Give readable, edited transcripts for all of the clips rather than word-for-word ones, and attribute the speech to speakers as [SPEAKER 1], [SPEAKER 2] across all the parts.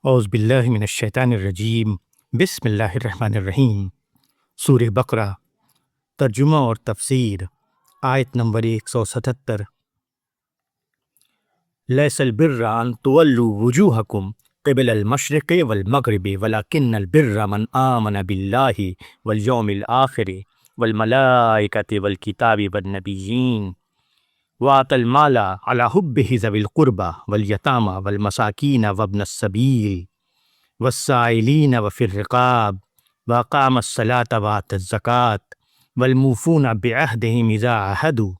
[SPEAKER 1] اعوذ باللہ من الشیطان الرجیم، بسم اللہ الرحمن الرحیم۔ سورہ بقرہ، ترجمہ اور تفسیر، آیت نمبر 177۔ لیس البر ان تولوا وجوہکم قبل المشرق والمغرب ولکن البر من آمن باللہ والیوم الآخر والملائکۃ والکتاب والنبیین وآتى المال على حبه ذوي القربى واليتامى والمساكين وابن السبيل والسائلين وفي الرقاب وأقام الصلاة وآتى الزكاة والموفون بعهدهم إذا عاهدوا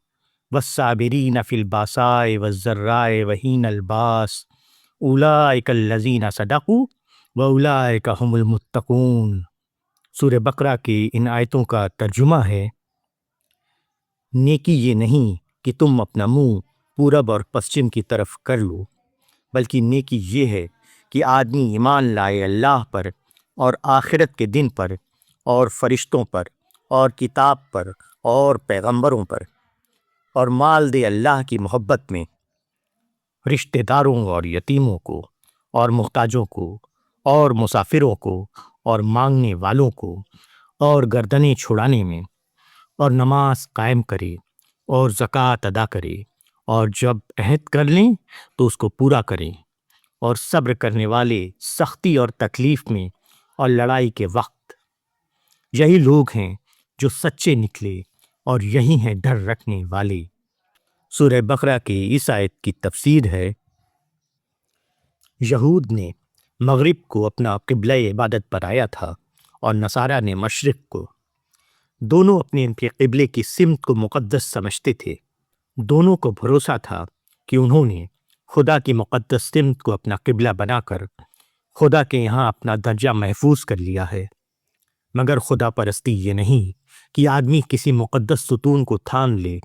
[SPEAKER 1] والصابرين في البأساء والضراء وحين البأس أولئك الذين صدقوا وأولئك هم المتقون۔ سورہ بقرہ کی ان آیتوں کا ترجمہ ہے: نیکی یہ نہیں کہ تم اپنا منہ پورب اور پشچم کی طرف کر لو، بلکہ نیکی یہ ہے کہ آدمی ایمان لائے اللہ پر اور آخرت کے دن پر اور فرشتوں پر اور کتاب پر اور پیغمبروں پر، اور مال دے اللہ کی محبت میں رشتہ داروں اور یتیموں کو اور محتاجوں کو اور مسافروں کو اور مانگنے والوں کو اور گردنیں چھڑانے میں، اور نماز قائم کرے اور زکوٰۃ ادا کرے، اور جب عہد کر لیں تو اس کو پورا کریں، اور صبر کرنے والے سختی اور تکلیف میں اور لڑائی کے وقت۔ یہی لوگ ہیں جو سچے نکلے اور یہی ہیں ڈر رکھنے والے۔ سورہ بقرہ کی اس آیت کی تفسیر ہے: یہود نے مغرب کو اپنا قبلہ عبادت بنایا تھا اور نصارہ نے مشرق کو۔ دونوں اپنے ان کے قبلے کی سمت کو مقدس سمجھتے تھے۔ دونوں کو بھروسہ تھا کہ انہوں نے خدا کی مقدس سمت کو اپنا قبلہ بنا کر خدا کے یہاں اپنا درجہ محفوظ کر لیا ہے۔ مگر خدا پرستی یہ نہیں کہ آدمی کسی مقدس ستون کو تھام لے۔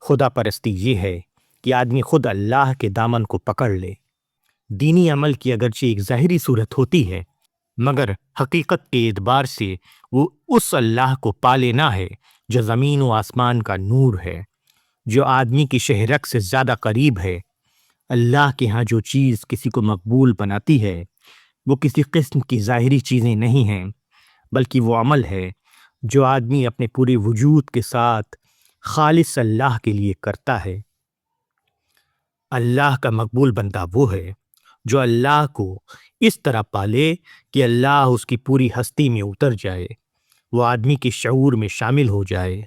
[SPEAKER 1] خدا پرستی یہ ہے کہ آدمی خود اللہ کے دامن کو پکڑ لے۔ دینی عمل کی اگرچہ ایک ظاہری صورت ہوتی ہے، مگر حقیقت کے اعتبار سے وہ اس اللہ کو پا لینا ہے جو زمین و آسمان کا نور ہے، جو آدمی کی شہرک سے زیادہ قریب ہے۔ اللہ کے ہاں جو چیز کسی کو مقبول بناتی ہے وہ کسی قسم کی ظاہری چیزیں نہیں ہیں، بلکہ وہ عمل ہے جو آدمی اپنے پورے وجود کے ساتھ خالص اللہ کے لیے کرتا ہے۔ اللہ کا مقبول بندہ وہ ہے جو اللہ کو اس طرح پالے کہ اللہ اس کی پوری ہستی میں اتر جائے، وہ آدمی کے شعور میں شامل ہو جائے،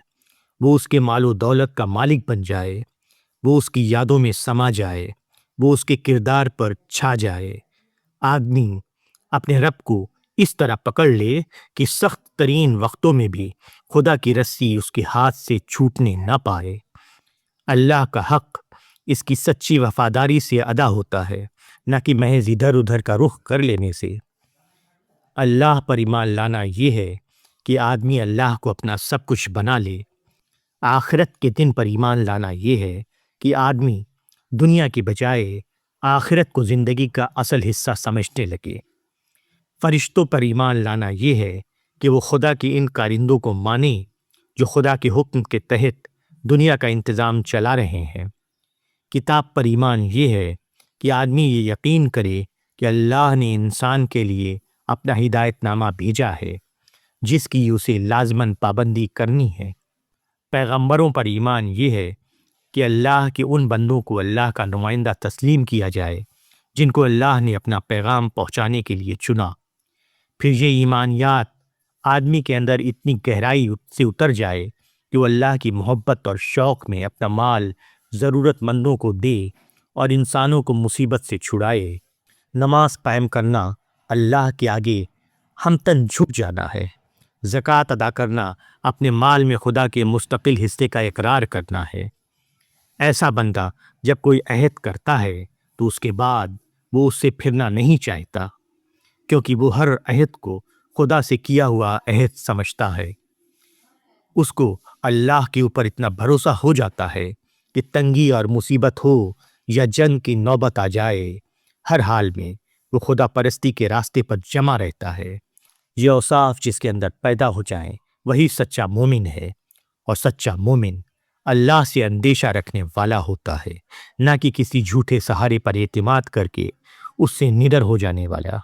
[SPEAKER 1] وہ اس کے مال و دولت کا مالک بن جائے، وہ اس کی یادوں میں سما جائے، وہ اس کے کردار پر چھا جائے۔ آدمی اپنے رب کو اس طرح پکڑ لے کہ سخت ترین وقتوں میں بھی خدا کی رسی اس کے ہاتھ سے چھوٹنے نہ پائے۔ اللہ کا حق اس کی سچی وفاداری سے ادا ہوتا ہے، نہ کہ محض ادھر ادھر کا رخ کر لینے سے۔ اللہ پر ایمان لانا یہ ہے کہ آدمی اللہ کو اپنا سب کچھ بنا لے۔ آخرت کے دن پر ایمان لانا یہ ہے کہ آدمی دنیا کی بجائے آخرت کو زندگی کا اصل حصہ سمجھنے لگے۔ فرشتوں پر ایمان لانا یہ ہے کہ وہ خدا کے ان کارندوں کو مانے جو خدا کے حکم کے تحت دنیا کا انتظام چلا رہے ہیں۔ کتاب پر ایمان یہ ہے کہ آدمی یہ یقین کرے کہ اللہ نے انسان کے لیے اپنا ہدایت نامہ بھیجا ہے جس کی اسے لازماً پابندی کرنی ہے۔ پیغمبروں پر ایمان یہ ہے کہ اللہ کے ان بندوں کو اللہ کا نمائندہ تسلیم کیا جائے جن کو اللہ نے اپنا پیغام پہنچانے کے لیے چنا۔ پھر یہ ایمانیات آدمی کے اندر اتنی گہرائی سے اتر جائے کہ وہ اللہ کی محبت اور شوق میں اپنا مال ضرورت مندوں کو دے اور انسانوں کو مصیبت سے چھڑائے۔ نماز قائم کرنا اللہ کے آگے ہمتن جھک جانا ہے۔ زکوٰۃ ادا کرنا اپنے مال میں خدا کے مستقل حصے کا اقرار کرنا ہے۔ ایسا بندہ جب کوئی عہد کرتا ہے تو اس کے بعد وہ اس سے پھرنا نہیں چاہتا، کیونکہ وہ ہر عہد کو خدا سے کیا ہوا عہد سمجھتا ہے۔ اس کو اللہ کے اوپر اتنا بھروسہ ہو جاتا ہے کہ تنگی اور مصیبت ہو یا جنگ کی نوبت آ جائے، ہر حال میں وہ خدا پرستی کے راستے پر جمع رہتا ہے۔ یہ اوصاف جس کے اندر پیدا ہو جائیں وہی سچا مومن ہے، اور سچا مومن اللہ سے اندیشہ رکھنے والا ہوتا ہے، نہ کہ کسی جھوٹے سہارے پر اعتماد کر کے اس سے نڈر ہو جانے والا